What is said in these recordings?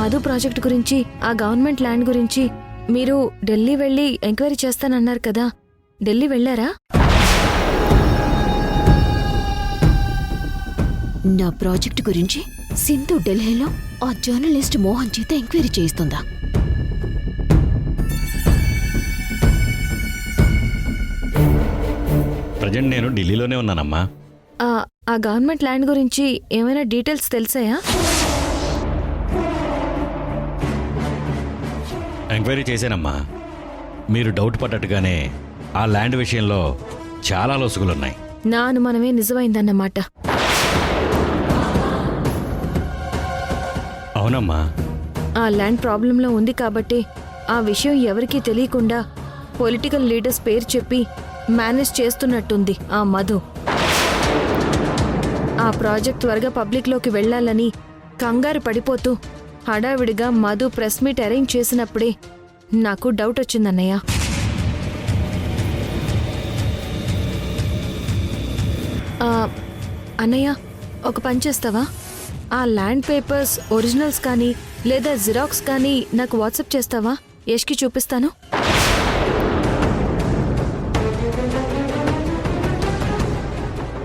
Madhu project గురించి, ఆ government land గురించి మీరు ఢిల్లీ వెళ్ళి ఎంక్వైరీ చేస్తానన్నారు కదా, ఢిల్లీ వెళ్ళారా? నా ప్రాజెక్టు గురించి సింధు ఢిల్లీలో ఆ జర్నలిస్ట్ మోహన్ చేత ఎంక్వైరీ చేయిస్తుందా? ప్రజెంట్ నేను ఢిల్లీలోనే ఉన్నానమ్మా. ఆ గవర్నమెంట్ ల్యాండ్ గురించి ఏమైనా డీటెయిల్స్ తెలిసాయా? ఎంక్వైరీ చేశానమ్మా. మీరు డౌట్ పడ్డట్టుగానే ఆ ల్యాండ్ విషయంలో చాలా లొసుగులున్నాయి. నా అనుమానమే నిజమైందన్నమాట. అవునమ్మా. ఆ ల్యాండ్ ప్రాబ్లంలో ఉంది కాబట్టి ఆ విషయం ఎవరికీ తెలియకుండా పొలిటికల్ లీడర్స్ పేరు చెప్పి మేనేజ్ చేస్తున్నట్టుంది ఆ మధు. ఆ ప్రాజెక్ట్ త్వరగా పబ్లిక్లోకి వెళ్లాలని కంగారు పడిపోతూ హడావిడిగా మధు ప్రెస్ మీట్ అరేంజ్ చేసినప్పుడే నాకు డౌట్ వచ్చిందన్నయ్య. అన్నయ్య, ఒక పని చేస్తావా? ఆ ల్యాండ్ పేపర్స్ ఒరిజినల్స్ కానీ లేదా జిరాక్స్ కానీ నాకు వాట్సాప్ చేస్తావా? యష్కి చూపిస్తాను.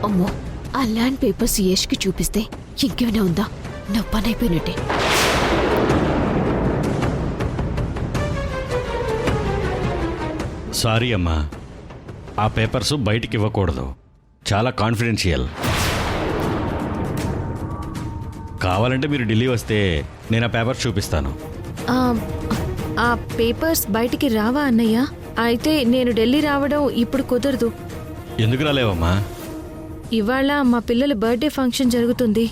అమ్మో, ఆ ల్యాండ్ పేపర్స్ యష్కి చూపిస్తే ఇంకేమైనా ఉందా? నా పని అయిపోయినట్టే. సారీ అమ్మా, ఆ పేపర్స్ బయటికి ఇవ్వకూడదు, చాలా కాన్ఫిడెన్షియల్. కావాలంటే మీరు ఢిల్లీ వస్తే నేను ఆ పేపర్స్ చూపిస్తాను. ఆ పేపర్స్ బయటికి రావా అన్నయ్య? అయితే నేను ఢిల్లీ రావడం ఇప్పుడు కుదరదు. ఎందుకు రాలేవమ్మా? ఇవాళ మా పిల్లల బర్త్డే ఫంక్షన్ జరుగుతుంది.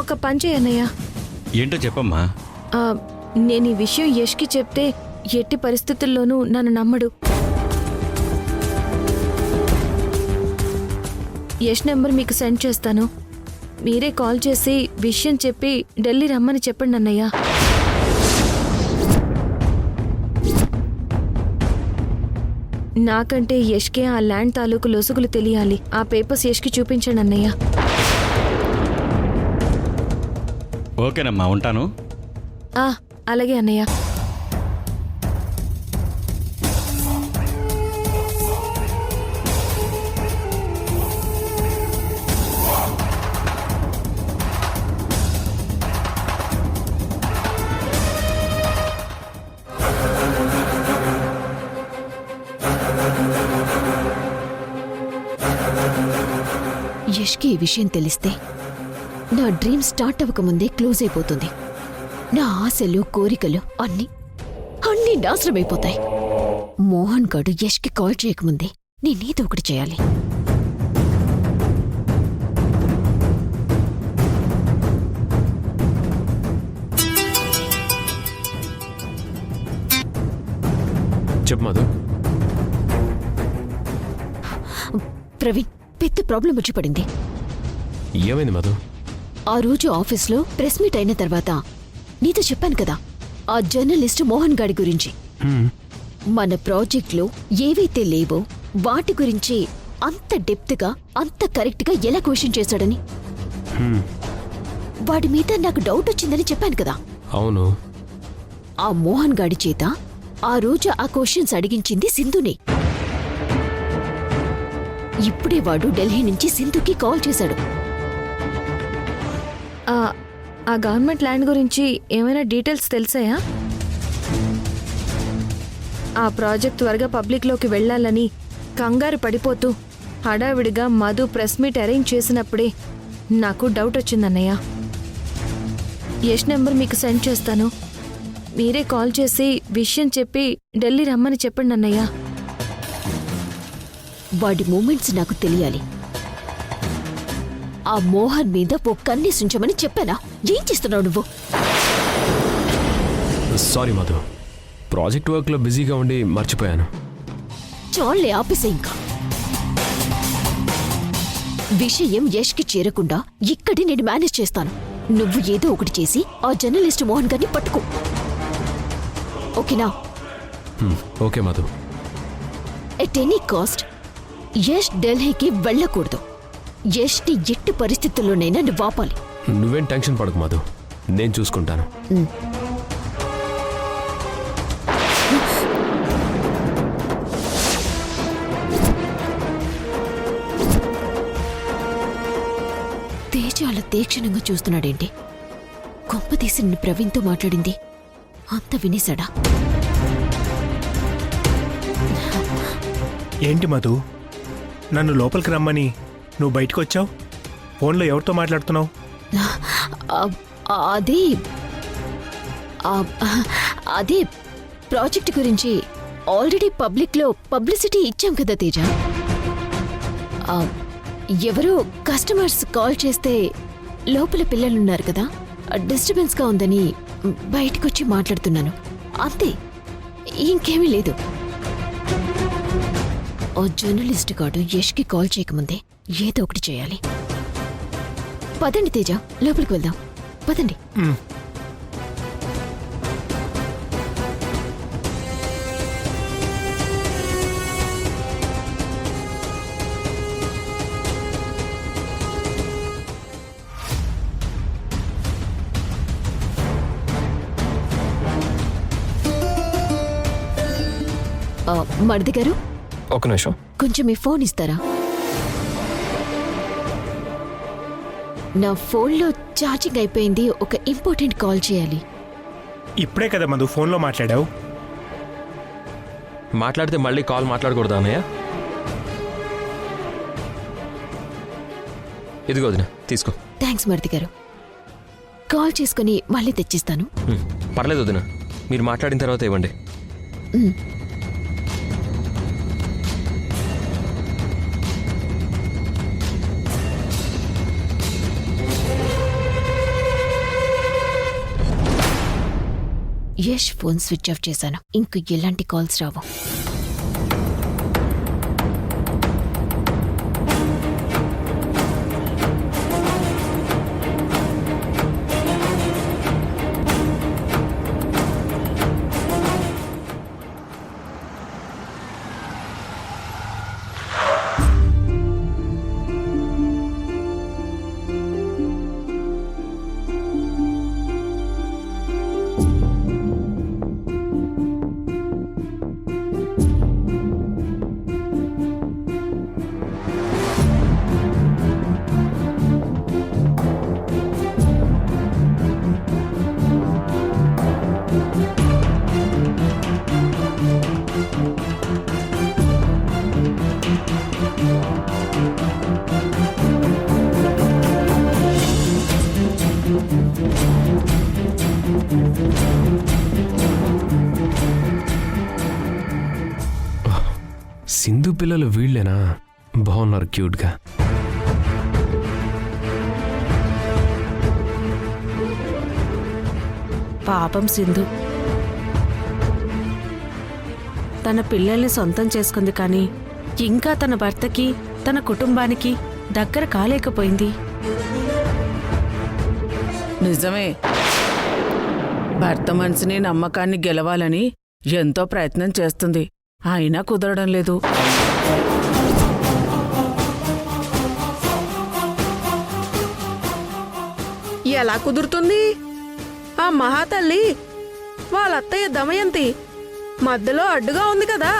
ఒక పని చేయన్నయ్య. ఏంటో చెప్పమ్మా. నేను ఈ విషయం యష్కి చెప్తే ఎట్టి పరిస్థితుల్లోనూ నన్ను నమ్మడు. యష్ నెంబర్ మీకు సెండ్ చేస్తాను. మీరే కాల్ చేసి విషయం చెప్పి ఢిల్లీ రమ్మని చెప్పండి అన్నయ్య. నాకంటే యష్కే ఆ ల్యాండ్ తాలూకు లొసుగులు తెలియాలి. ఆ పేపర్స్ యష్కి చూపించండి అన్నయ్య. ఓకేనమ్మా, ఉంటాను. అలాగే అన్నయ్య. యష్కి ఈ విషయం తెలిస్తే నా డ్రీమ్ స్టార్ట్ అవ్వకముందే క్లోజ్ అయిపోతుంది. నా ఆశలు, కోరికలు అన్నీ నాశనమైపోతాయి. మోహన్ గాడు యష్కి కాల్ చేయకముందే నేనేదో ఒకటి చేయాలి. చెప్పు మధు. ప్రవీణ్, పెద్ద ప్రాబ్లం వచ్చి పడింది. ఏమైంది మధు? ఆ రోజు ఆఫీస్లో ప్రెస్ మీట్ అయిన తర్వాత నీతో చెప్పాను కదా ఆ జర్నలిస్ట్ మోహన్ గాడి గురించి. మన ప్రాజెక్ట్లో ఏవైతే లేవో వాటి గురించి అంత డెప్త్గా, అంత కరెక్ట్గా ఎలా క్వశ్చన్ చేశాడని. వాడి మీద నాకు డౌట్ వచ్చిందని చెప్పాను కదా. అవును. ఆ మోహన్ గాడి చేత ఆ రోజు ఆ క్వశ్చన్స్ అడిగించింది సింధునే. ఇప్పుడే వాడు ఢిల్లీ నుంచి సింధుకి కాల్ చేశాడు. ఆ గవర్నమెంట్ ల్యాండ్ గురించి ఏమైనా డీటెయిల్స్ తెలిసాయా? ఆ ప్రాజెక్ట్ త్వరగా పబ్లిక్లోకి వెళ్లాలని కంగారు పడిపోతూ హడావిడిగా మధు ప్రెస్ మీట్ అరేంజ్ చేసినప్పుడే నాకు డౌట్ వచ్చిందన్నయ్య. యష్ నెంబర్ మీకు సెండ్ చేస్తాను. మీరే కాల్ చేసి విషయం చెప్పి ఢిల్లీ రమ్మని చెప్పండి అన్నయ్య. వాడి మూమెంట్స్ నాకు తెలియాలి. ఆ మోహన్ మీద ఓ కన్నేసుంచమని చెప్పానా? ఏం చేస్తున్నావు నువ్వు? సారీ మధు, ప్రాజెక్ట్ వర్క్లో బిజీగా ఉండి మర్చిపోయాను. చాలే, ఆపేసే ఇంకా. విషయం యష్కి చేరకుండా ఇక్కడే నేను మేనేజ్ చేస్తాను. నువ్వు ఏదో ఒకటి చేసి ఆ జర్నలిస్ట్ మోహన్ గారిని పట్టుకో. ఓకేనా? Okay Madhu. At any cost Yash ఢిల్లీకి వెళ్ళకూడదు. యష్ని ఎట్టి పరిస్థితుల్లోనైనా నువ్వు ఆపాలి. నువ్వేం టెన్షన్ పడకు మధు, నేను చూసుకుంటాను. తేజ అలా తీక్షణంగా చూస్తున్నాడేంటి? కొంప తీసి నిన్ను ప్రవీణ్తో మాట్లాడింది అంత వినేశాడా? ఏంటి మధు, నన్ను లోపలికి రమ్మని నువ్వు బయటకు వచ్చావు? ఫోన్లో ఎవరితో మాట్లాడుతున్నావు? అదే అదే ప్రాజెక్ట్ గురించి ఆల్రెడీ పబ్లిక్లో పబ్లిసిటీ ఇచ్చాం కదా తేజ. ఎవరో కస్టమర్స్ కాల్ చేస్తే లోపల పిల్లలున్నారు కదా, డిస్టర్బెన్స్గా ఉందని బయటకొచ్చి మాట్లాడుతున్నాను అంతే, ఇంకేమీ లేదు. ఓ జర్నలిస్ట్ గాడు యష్కి కాల్ చేయకముందే ఏదో ఒకటి చేయాలి. పదండి తేజ, లోపలికి వెళ్దాం. పదండి. మరిది గారు, ఒక నిమిషం. కొంచెం మీ ఫోన్ ఇస్తారా? నా ఫోన్లో ఛార్జింగ్ అయిపోయింది, ఒక ఇంపార్టెంట్ కాల్ చేయాలి. ఇప్పుడే కదా మధు ఫోన్లో మాట్లాడావు. మాట్లాడితే మళ్ళీ కాల్ మాట్లాడకూడదా అన్నయ్య? ఇదిగో వదిన, తీసుకో. థ్యాంక్స్ మరిది గారు, కాల్ చేసుకుని మళ్ళీ తెచ్చిస్తాను. పర్లేదు వదిన, మీరు మాట్లాడిన తర్వాత ఇవ్వండి. యష్ ఫోన్ స్విచ్ ఆఫ్ చేశాను, ఇంక ఎలాంటి కాల్స్ రావు. సింధు పిల్లలు వీళ్ళేనా? బాగున్నారు క్యూట్గా. పాపం సింధు తన పిల్లల్ని సొంతం చేసుకుంది, కానీ ఇంకా తన భర్తకి తన కుటుంబానికి దగ్గర కాలేకపోయింది. నిజమే, భర్త మనసుని నమ్మకాన్ని గెలవాలని ఎంతో ప్రయత్నం చేస్తుంది, అయినా కుదరడం లేదు. ఎలా కుదురుతుంది? ఆ మహాతల్లి వాళ్ళ అత్తయ్య దమయంతి మధ్యలో అడ్డుగా ఉంది కదా.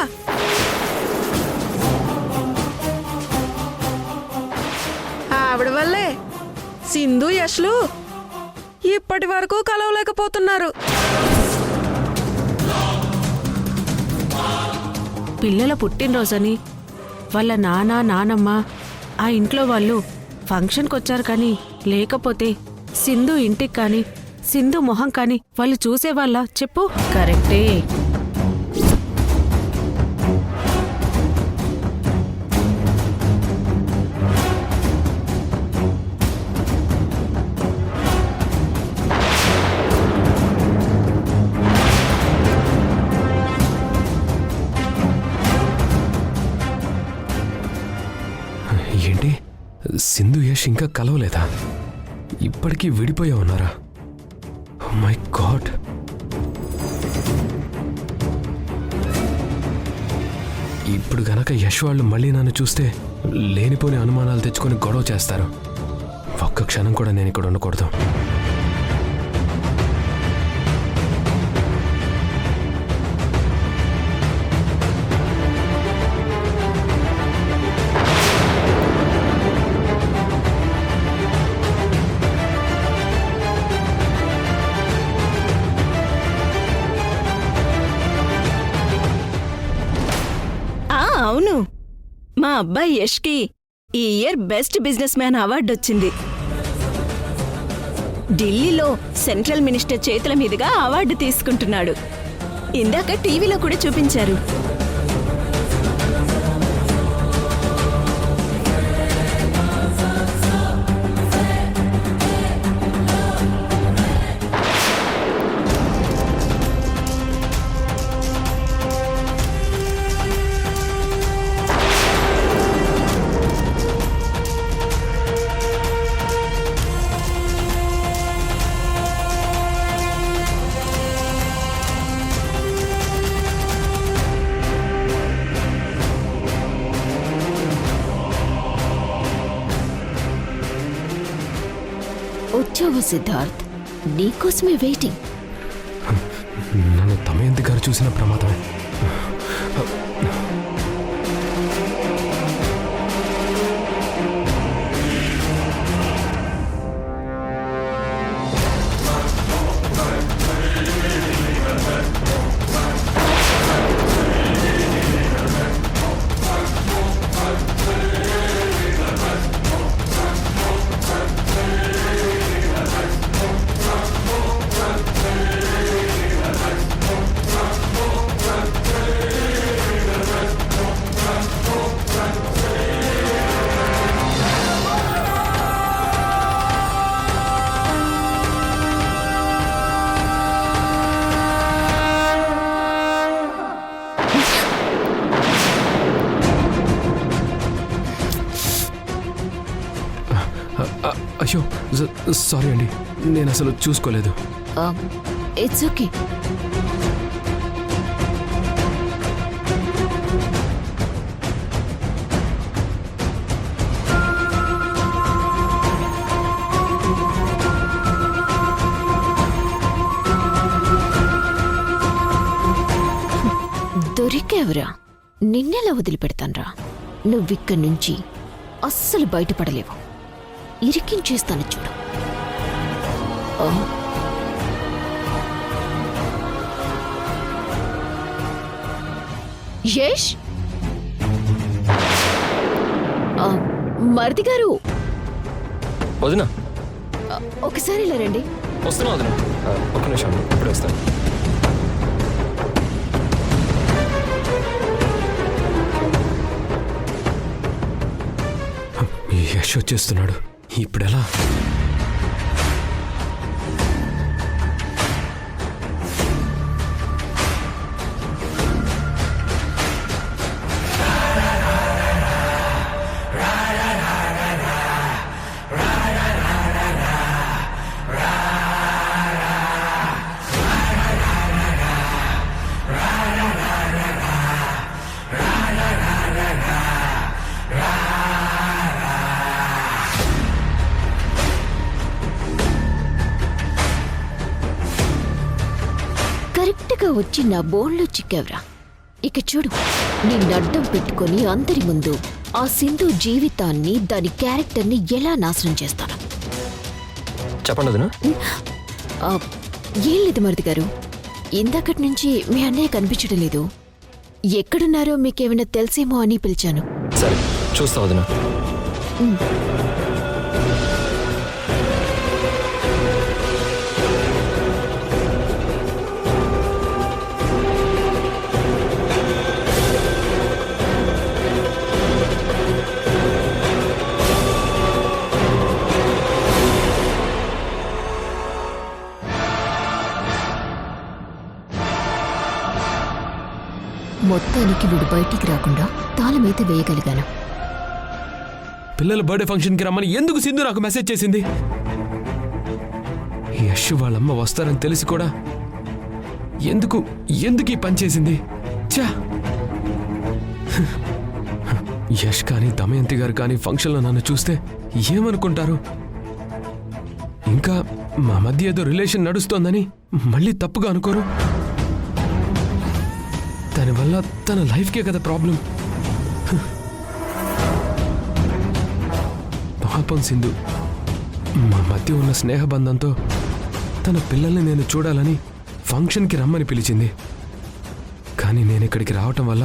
ఆవిడ వల్లే సింధు యష్లు ఇప్పటి వరకు కలవలేకపోతున్నారు. పిల్లల పుట్టినరోజని వాళ్ళ నాన్నమ్మ ఆ ఇంట్లో వాళ్ళు ఫంక్షన్కి వచ్చారు, కానీ లేకపోతే సింధు ఇంటికి కానీ సింధు మొహం కానీ వాళ్ళు చూసేవాళ్ళ చెప్పు? కరెక్టే. ఏంటి, సింధు యష్ ఇంకా కలవలేదా? ఇప్పటికీ విడిపోయా ఉన్నారా? My God. ఇప్పుడు గనక యష్ వాళ్ళు మళ్ళీ నన్ను చూస్తే లేనిపోని అనుమానాలు తెచ్చుకొని గొడవ చేస్తారు. ఒక్క క్షణం కూడా నేను ఇక్కడ ఉండకూడదు. మా అబ్బాయి యష్కి ఈ year best business man award వచ్చింది. ఢిల్లీలో సెంట్రల్ మినిస్టర్ చేతుల మీదుగా అవార్డు తీసుకుంటున్నాడు. ఇందాక టీవీలో కూడా చూపించారు. వచ్చావా సిద్ధార్థ్? నీకోసమే వెయిటింగ్. నన్ను దమయంతి గారు చూసిన ప్రమాదమే. అయ్యో సారీ అండి, నేను అసలు చూసుకోలేదు. It's okay. దొరికేవరా? నిన్నెలా వదిలిపెడతాన్రా? నువ్విక్కడి నుంచి అస్సలు బయటపడలేవు. ఇరికించేస్తాను చూడు. యష్, మరిది గారు వదినా, ఒకసారి ఇలా రండి. వస్తున్నా వదినా, ఒక్క నిమిషం, ఇప్పుడే వస్తాను. యష్ వచ్చేస్తున్నాడు, ఇప్పుడెలా? కరెక్ట్గా వచ్చి నా బోన్లో చిక్కావురా. ఇక చూడు, నిన్నడ్డం పెట్టుకొని అందరి ముందు ఆ సింధు జీవితాన్ని, దాని క్యారెక్టర్ని ఎలా నాశనం చేస్తాను. చెప్పండి వదినా. ఏం లేదు మరిది గారు, ఇందాకటి నుంచి మీ అన్నయ్య కనిపించడం లేదు. ఎక్కడున్నారో మీకేమైనా తెలిసేమో అని పిలిచాను. సరే, చూస్తా వదినా. మొత్తానికి వీడు బయటికి రాకుండా తాళమైతే వేయగలిగాను. పిల్లల బర్త్డే ఫంక్షన్కి రమ్మని ఎందుకు సింధు నాకు మెసేజ్ చేసింది? యష్ వాళ్ళమ్మ వస్తారని తెలిసి కూడా ఎందుకు ఈ పని చేసింది? ఛా! యష్ కానీ దమయంతి గారు కానీ ఫంక్షన్లో నన్ను చూస్తే ఏమనుకుంటారు? ఇంకా మా మధ్య ఏదో రిలేషన్ నడుస్తోందని మళ్ళీ తప్పుగా అనుకోరు? దానివల్ల తన లైఫ్కే కదా ప్రాబ్లం. పాపం సింధు మా మధ్య ఉన్న స్నేహబంధంతో తన పిల్లల్ని నేను చూడాలని ఫంక్షన్కి రమ్మని పిలిచింది. కానీ నేను ఇక్కడికి రావటం వల్ల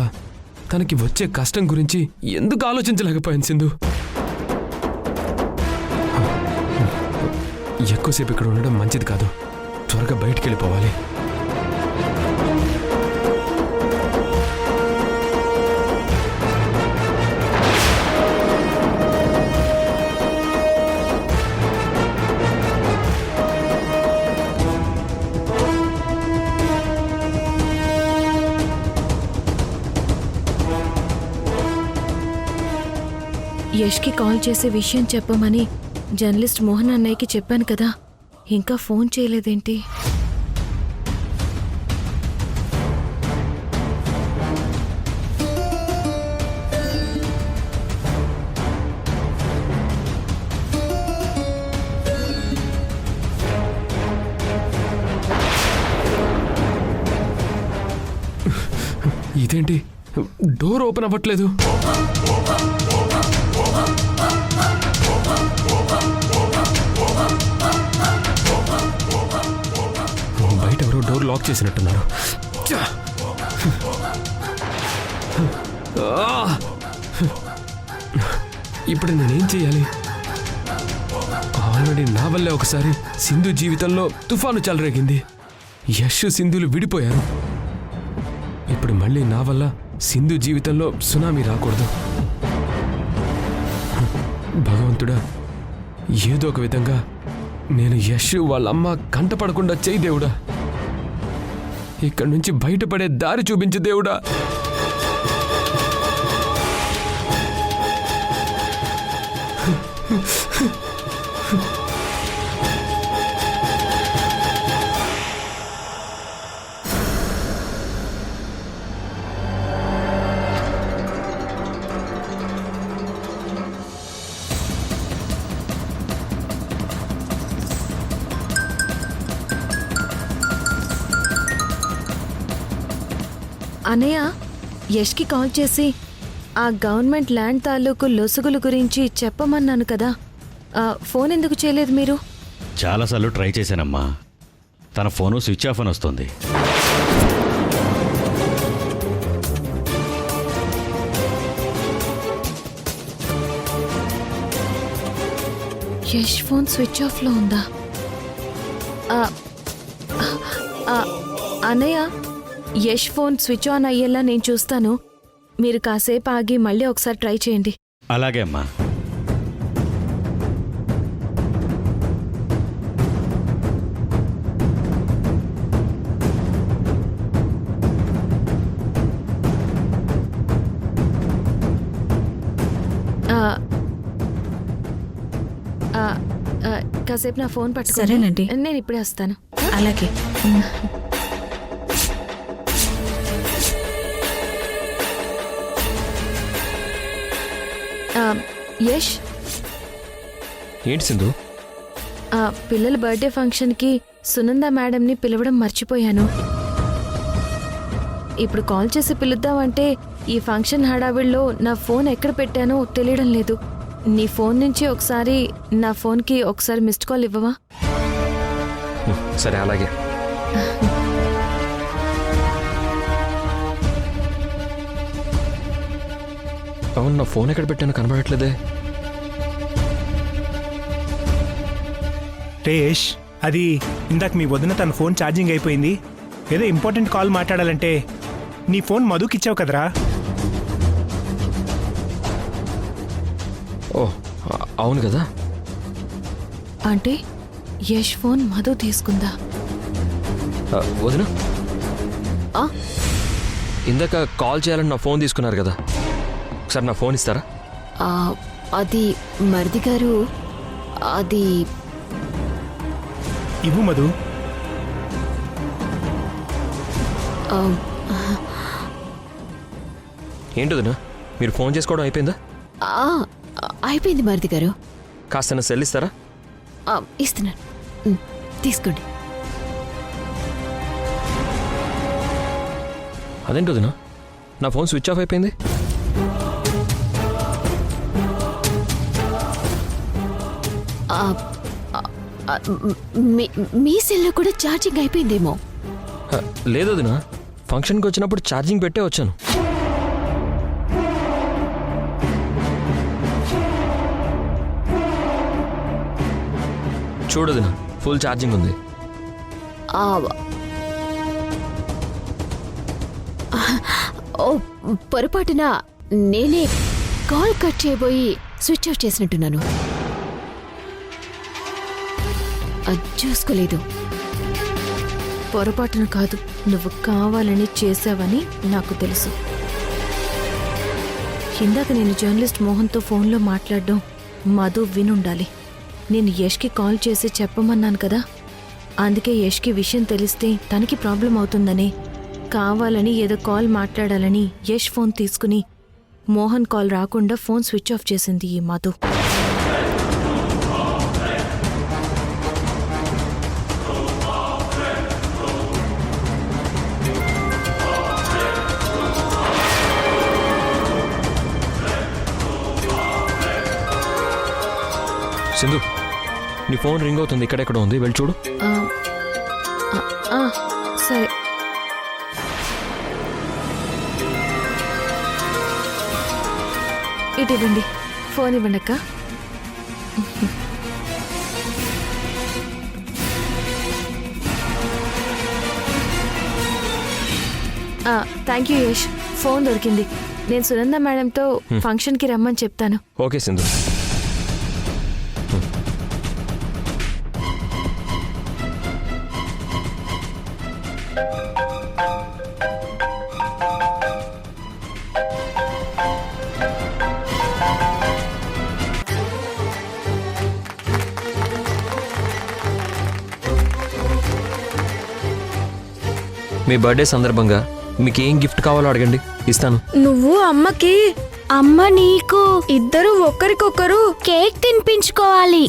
తనకి వచ్చే కష్టం గురించి ఎందుకు ఆలోచించలేకపోయాను సింధు. ఎక్కువసేపు ఇక్కడ ఉండడం మంచిది కాదు. త్వరగా బయటికి వెళ్ళిపోవాలి. యష్కి కాల్ చేసే విషయం చెప్పమని జర్నలిస్ట్ మోహన్ అన్నయ్యకి చెప్పాను కదా, ఇంకా ఫోన్ చేయలేదేంటి? ఇదేంటి డోర్ ఓపెన్ అవ్వట్లేదు? బయట ఎవరో డోర్ లాక్ చేసినట్టున్నారు. ఇప్పుడు నేనేం చేయాలి? ఆల్రెడీ నా వల్లే ఒకసారి సింధు జీవితంలో తుఫాను చెలరేగింది. యశ్ సింధులు విడిపోయారు. ఇప్పుడు మళ్ళీ నా వల్ల సింధు జీవితంలో సునామీ రాకూడదు. భగవంతుడా, ఏదో ఒక విధంగా నేను యశ్ వాళ్ళమ్మ కంటపడకుండా చెయ్యి దేవుడా. ఇక్కడి నుంచి బయటపడే దారి చూపించు దేవుడా. అన్నయ్య, యష్కి కాల్ చేసి ఆ గవర్నమెంట్ ల్యాండ్ తాలూకు లొసుగుల గురించి చెప్పమన్నాను కదా, ఫోన్ ఎందుకు చేయలేదు మీరు? చాలాసార్లు ట్రై చేశానమ్మా. తన ఫోను స్విచ్ ఆఫ్ అని వస్తుంది. యష్ ఫోన్ స్విచ్ ఆఫ్లో ఉందా? అన్నయ్య, యష్ ఫోన్ స్విచ్ ఆన్ అయ్యేలా నేను చూస్తాను. మీరు కాసేపు ఆగి మళ్ళీ ఒకసారి ట్రై చేయండి. అలాగే అమ్మా. కాసేపు నా ఫోన్ పట్టుకో. సరేనండి. నేను ఇప్పుడే వస్తాను. అలాగే. యష్, ఏంటి సింధు? పిల్లల బర్త్డే ఫంక్షన్కి సునంద మేడంని పిలవడం మర్చిపోయాను. ఇప్పుడు కాల్ చేసి పిలుద్దామంటే ఈ ఫంక్షన్ హడావిడిలో నా ఫోన్ ఎక్కడ పెట్టానో తెలియడం లేదు. నీ ఫోన్ నుంచి ఒకసారి నా ఫోన్కి ఒకసారి మిస్డ్ కాల్ ఇవ్వవా? సరే, అలాగే. అవును, నా ఫోన్ ఎక్కడ పెట్టానో కనబడట్లేదే. రేష్, అది ఇందాక మీ వదిన తన ఫోన్ ఛార్జింగ్ అయిపోయింది. ఏదో ఇంపార్టెంట్ కాల్ మాట్లాడాలంటే నీ ఫోన్ మధుకి ఇచ్చావు కదరా. ఓ, అవును కదా. అంటే యష్ ఫోన్ మధు తీసుకుందా? వదిన, ఇందాక కాల్ చేయాలని నా ఫోన్ తీసుకున్నారు కదా, ఒకసారి నా ఫోన్ ఇస్తారా? అది మరిది గారు, అది ఇవ్వు మధు. ఏంటి వదిన, మీరు ఫోన్ చేసుకోవడం అయిపోయిందా? అయిపోయింది మరిది గారు. కాస్త నా సెల్ ఇస్తారా? ఇస్తున్నాను, తీసుకోండి. అదేంటి వదిన, నా ఫోన్ స్విచ్ ఆఫ్ అయిపోయింది. మీ సెల్లో కూడా ఛార్జింగ్ అయిపోయిందేమో. లేదు వదిన, ఫంక్షన్కి వచ్చినప్పుడు ఛార్జింగ్ పెట్టే వచ్చాను. చూడదు నా ఫుల్ ఛార్జింగ్ ఉంది. ఆ, ఓ పొరపాటున నేనే కాల్ కట్ చేయబోయి స్విచ్ ఆఫ్ చేసినట్టున్నాను. చూసుకోలేదు. పొరపాటున కాదు, నువ్వు కావాలని చేసావని నాకు తెలుసు. ఇందాక నేను జర్నలిస్ట్ మోహన్తో ఫోన్లో మాట్లాడడం మధు వినుండాలి. నేను యష్కి కాల్ చేసి చెప్పమన్నాను కదా, అందుకే యష్కి విషయం తెలిస్తే తనకి ప్రాబ్లం అవుతుందనే కావాలని ఏదో కాల్ మాట్లాడాలని యష్ ఫోన్ తీసుకుని మోహన్ కాల్ రాకుండా ఫోన్ స్విచ్ ఆఫ్ చేసింది ఈ మధు. సింధు నీ ఫోన్ రింగ్ అవుతుంది, ఇక్కడెక్కడ ఉంది, వెళ్ళి చూడు. సరే. ఇటు ఇవ్వండి, ఫోన్ ఇవ్వండి అక్క. థ్యాంక్ యూ యష్, ఫోన్ దొరికింది. నేను సునంద మేడంతో ఫంక్షన్కి రమ్మని చెప్తాను. ఓకే సింధు. మీ బర్త్డే సందర్భంగా మీకు ఏం గిఫ్ట్ కావాలో అడగండి, ఇస్తాను. నువ్వు అమ్మకి అమ్మ నీకు ఇద్దరు ఒకరికొకరు కేక్ తినిపించుకోవాలి.